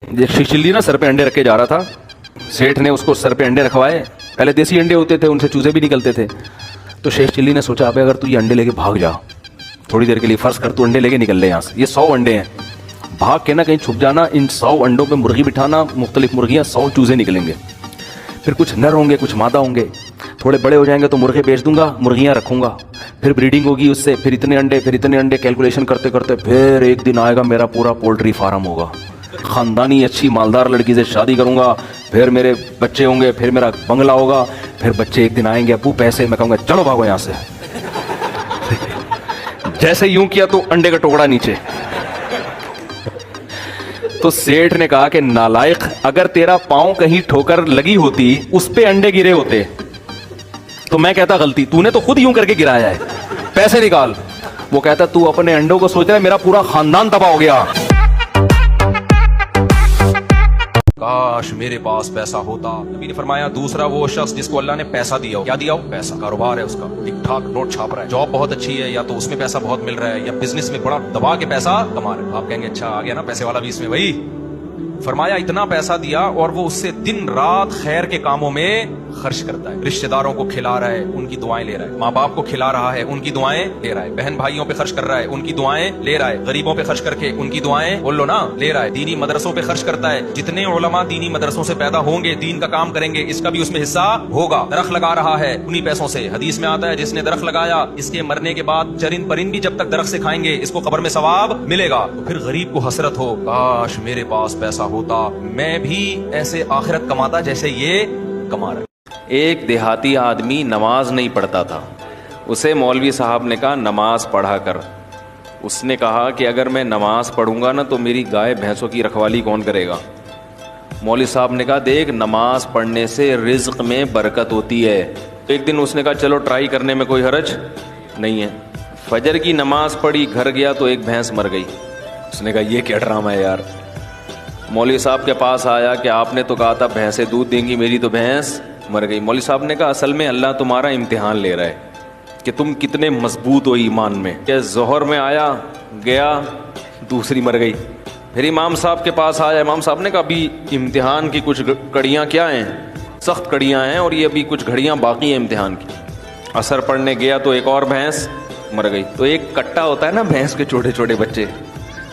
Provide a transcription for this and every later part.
एक चिल्ली ना सर पे अंडे रख के जा रहा था, सेठ ने उसको सर पे अंडे रखवाए। पहले देसी अंडे होते थे, उनसे चूजे भी निकलते थे। तो शेख चिल्ली ने सोचा, अबे अगर तू ये अंडे लेके भाग जा थोड़ी देर के लिए, फर्ज कर तू अंडे लेके निकल ले यहाँ से, ये 100 अंडे हैं, भाग के ना कहीं छुप जाना, इन 100 अंडों पे मुर्गी बिठाना, मुख्तलिफ मुर्गियाँ, 100 चूजे निकलेंगे, फिर कुछ नर होंगे कुछ मादा होंगे, थोड़े बड़े हो जाएंगे तो मुर्गे बेच दूंगा, मुर्गियाँ रखूंगा, फिर ब्रीडिंग होगी उससे, फिर इतने अंडे, कैलकुलेशन करते करते फिर एक दिन आएगा मेरा पूरा पोल्ट्री फार्म होगा, खानदानी अच्छी मालदार लड़की से शादी करूंगा, फिर मेरे बच्चे होंगे, फिर मेरा बंगला होगा, फिर बच्चे एक दिन आएंगे, अबू पैसे, मैं कहूँगा चलो भागो यहाँ से। जैसे यूं किया तो अंडे का टुकड़ा नीचे। तो सेठ ने कहा कि नालायक, अगर तेरा पांव कहीं ठोकर लगी होती, उस पे अंडे गिरे होते तो मैं कहता गलती, तूने तो खुद यूं करके गिराया है, पैसे निकाल। वो कहता तू अपने अंडों को सोच रहा है, मेरा पूरा खानदान तबाह हो गया। काश मेरे पास पैसा होता। नबी ने फरमाया, दूसरा वो शख्स जिसको अल्लाह ने पैसा दिया हो। क्या दिया हो? पैसा। कारोबार है उसका, ठीक ठाक नोट छाप रहा है, जॉब बहुत अच्छी है, या तो उसमें पैसा बहुत मिल रहा है, या बिजनेस में बड़ा दबा के पैसा कमा रहे हैं। आप कहेंगे अच्छा आ गया ना पैसे वाला भी इसमें। भाई फरमाया इतना पैसा दिया और वो उससे दिन रात खैर के कामों में खर्च करता है, रिश्तेदारों को खिला रहा है, उनकी दुआएं ले रहा है, माँ बाप को खिला रहा है, उनकी दुआएं ले रहा है, बहन भाइयों पे खर्च कर रहा है, उनकी दुआएं ले रहा है, गरीबों पे खर्च करके उनकी दुआएं बोल लो ना ले रहा है, दीनी मदरसों पे खर्च करता है, जितने उलमा दीनी मदरसों से पैदा होंगे, दीन का काम करेंगे, इसका भी उसमें हिस्सा होगा। दरख्त लगा रहा है उन्हीं पैसों से। हदीस में आता है जिसने दरख्त लगाया, इसके मरने के बाद चरिंद परिंद भी जब तक दरख्त से खाएंगे, इसको कब्र में सवाब मिलेगा। तो फिर गरीब को हसरत हो, काश मेरे पास पैसा होता, मैं भी ऐसे आखिरत कमाता जैसे ये कमा रहे। एक देहाती आदमी नमाज नहीं पढ़ता था, उसे मौलवी साहब ने कहा नमाज पढ़ा कर। उसने कहा कि अगर मैं नमाज पढ़ूंगा ना तो मेरी गाय भैंसों की रखवाली कौन करेगा। मौलवी साहब ने कहा देख, नमाज पढ़ने से रिज्क में बरकत होती है। तो एक दिन उसने कहा चलो ट्राई करने में कोई हरज नहीं है। फजर की नमाज पढ़ी, घर गया तो एक भैंस मर गई। उसने कहा ये क्या ड्रामा है यार। मौलवी साहब के पास आया कि आपने तो कहा था भैंसें दूध देंगी, मेरी तो भैंस मर गई। मौलवी साहब ने कहा असल में अल्लाह तुम्हारा इम्तिहान ले रहा है कि तुम कितने मजबूत हो ईमान में। क्या जोहर में आया गया, दूसरी मर गई। फिर इमाम साहब के पास आया, इमाम साहब ने कहा अभी इम्तिहान की कुछ कड़ियाँ क्या हैं, सख्त कड़ियाँ हैं, और ये अभी कुछ घड़ियाँ बाकी हैं इम्तिहान की। असर पढ़ने गया तो एक और भैंस मर गई। तो एक कट्टा होता है ना भैंस के छोटे छोटे बच्चे,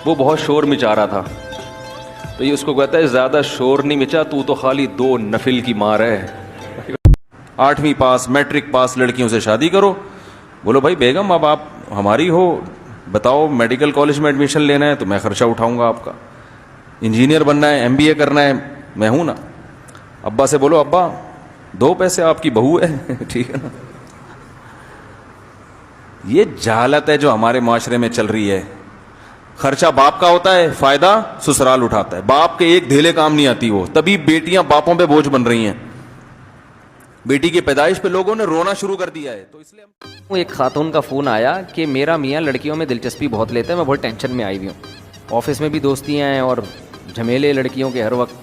वो बहुत शोर मचा रहा था। तो ये उसको कहता है ज़्यादा शोर नहीं मचा, तू तो खाली 2 नफिल की मार है। 8वीं पास, मैट्रिक पास लड़कियों से शादी करो। बोलो भाई बेगम अब आप हमारी हो, बताओ मेडिकल कॉलेज में एडमिशन लेना है तो मैं खर्चा उठाऊंगा आपका, इंजीनियर बनना है, MBA करना है, मैं हूं ना। अब्बा से बोलो अब्बा 2 पैसे आपकी बहू है ठीक है ना। ये जहालत है जो हमारे माशरे में चल रही है। खर्चा बाप का होता है, फायदा ससुराल उठाता है। बाप के एक धेले काम नहीं आती वो, तभी बेटियां बापों पे बोझ बन रही हैं। बेटी की पैदाइश पे लोगों ने रोना शुरू कर दिया है। तो इसलिए एक खातून का फ़ोन आया कि मेरा मियाँ लड़कियों में दिलचस्पी बहुत लेता है, मैं बहुत टेंशन में आई हुई हूँ, ऑफिस में भी दोस्तियाँ हैं और झमेले लड़कियों के हर वक्त।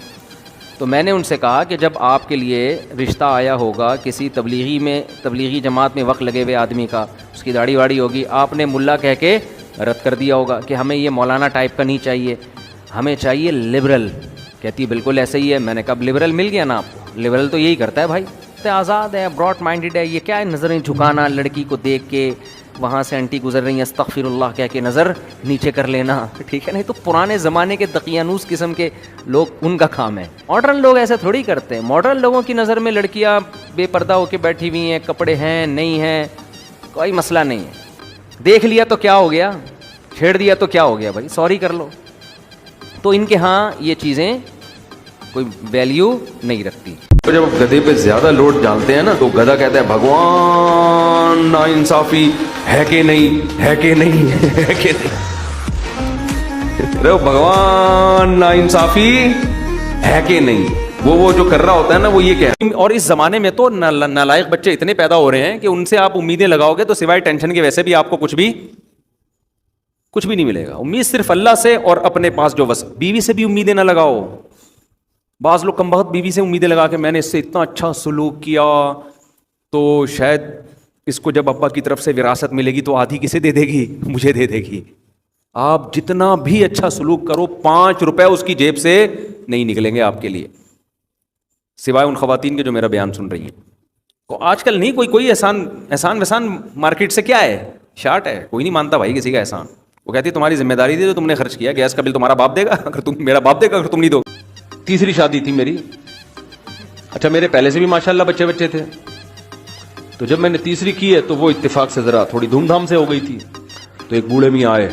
तो मैंने उनसे कहा कि जब आपके लिए रिश्ता आया होगा किसी तबलीगी जमात में वक्त लगे हुए आदमी का, उसकी दाढ़ी वाड़ी होगी, आपने मुल्ला कह के रद्द कर दिया होगा कि हमें ये मौलाना टाइप का नहीं चाहिए, हमें चाहिए लिबरल। कहती बिल्कुल ऐसे ही है। मैंने कहा लिबरल मिल गया ना आपको, लिबरल तो यही करता है भाई, आज़ाद है, ब्रॉड माइंडेड है, ये क्या है नज़रें झुकाना, लड़की को देख के वहाँ से आंटी गुजर रही है अस्तगफिरुल्लाह कह के नज़र नीचे कर लेना, ठीक है। नहीं तो पुराने ज़माने के दकियानूस किस्म के लोग, उनका काम है। मॉडर्न लोग ऐसे थोड़ी करते हैं। मॉडर्न लोगों की नज़र में लड़कियाँ बेपर्दा होकर बैठी हुई हैं, कपड़े हैं नहीं हैं, कोई मसला नहीं है। देख लिया तो क्या हो गया, छेड़ दिया तो क्या हो गया भाई, सॉरी कर लो। तो इनके यहाँ ये चीज़ें कोई वैल्यू नहीं रखती। तो जब गधे पे ज्यादा लोड डालते हैं ना तो गधा कहता है भगवान ना इंसाफी है कि नहीं, है कि नहीं, है कि नहीं। भगवान ना इंसाफी है कि नहीं, वो जो कर रहा होता है ना वो ये कह। और इस जमाने में तो नालायक बच्चे इतने पैदा हो रहे हैं कि उनसे आप उम्मीदें लगाओगे तो सिवाय टेंशन के वैसे भी आपको कुछ भी नहीं मिलेगा। उम्मीद सिर्फ अल्लाह से और अपने पास जो बस। बीवी से भी उम्मीदें ना लगाओ। बाज़ लोग कमबख्त बीवी से उम्मीदें लगा के मैंने इससे इतना अच्छा सलूक किया तो शायद इसको जब अब्बा की तरफ से विरासत मिलेगी तो आधी किसे दे देगी, मुझे दे देगी। آپ جتنا بھی اچھا سلوک کرو 5 روپے اس کی جیب سے نہیں نکلیں گے آپ کے لیے، سوائے ان خواتین کے جو میرا بیان سن رہی ہیں. آج کل نہیں کوئی احسان وحسان مارکیٹ سے کیا ہے، شارٹ ہے. کوئی نہیں مانتا بھائی کسی کا احسان. وہ کہتی ہے تمہاری ذمہ داری تھی جو تم نے خرچ کیا، گیس کا بل تمہارا باپ دے گا اگر تم، میرا باپ دے گا اگر تم نہیں دو. تیسری شادی تھی میری. اچھا میرے پہلے سے بھی ماشاءاللہ بچے تھے، تو جب میں نے تیسری کی ہے تو وہ اتفاق سے ذرا تھوڑی دھوم دھام سے ہو گئی تھی. تو ایک بوڑھے میاں آئے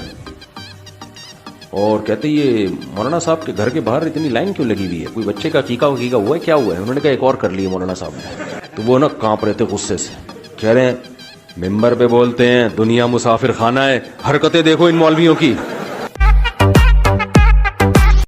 اور کہتے یہ مولانا صاحب کے گھر کے باہر اتنی لائن کیوں لگی ہوئی ہے، کوئی بچے کا عقیقہ ہوا ہے، کیا ہوا ہے؟ انہوں نے کہا ایک اور کر لی ہے مولانا صاحب نے. تو وہ نا کانپ رہے تھے غصے سے، کہہ رہے ہیں ممبر پہ بولتے ہیں دنیا مسافر خانہ ہے، حرکتیں دیکھو ان مولویوں کی.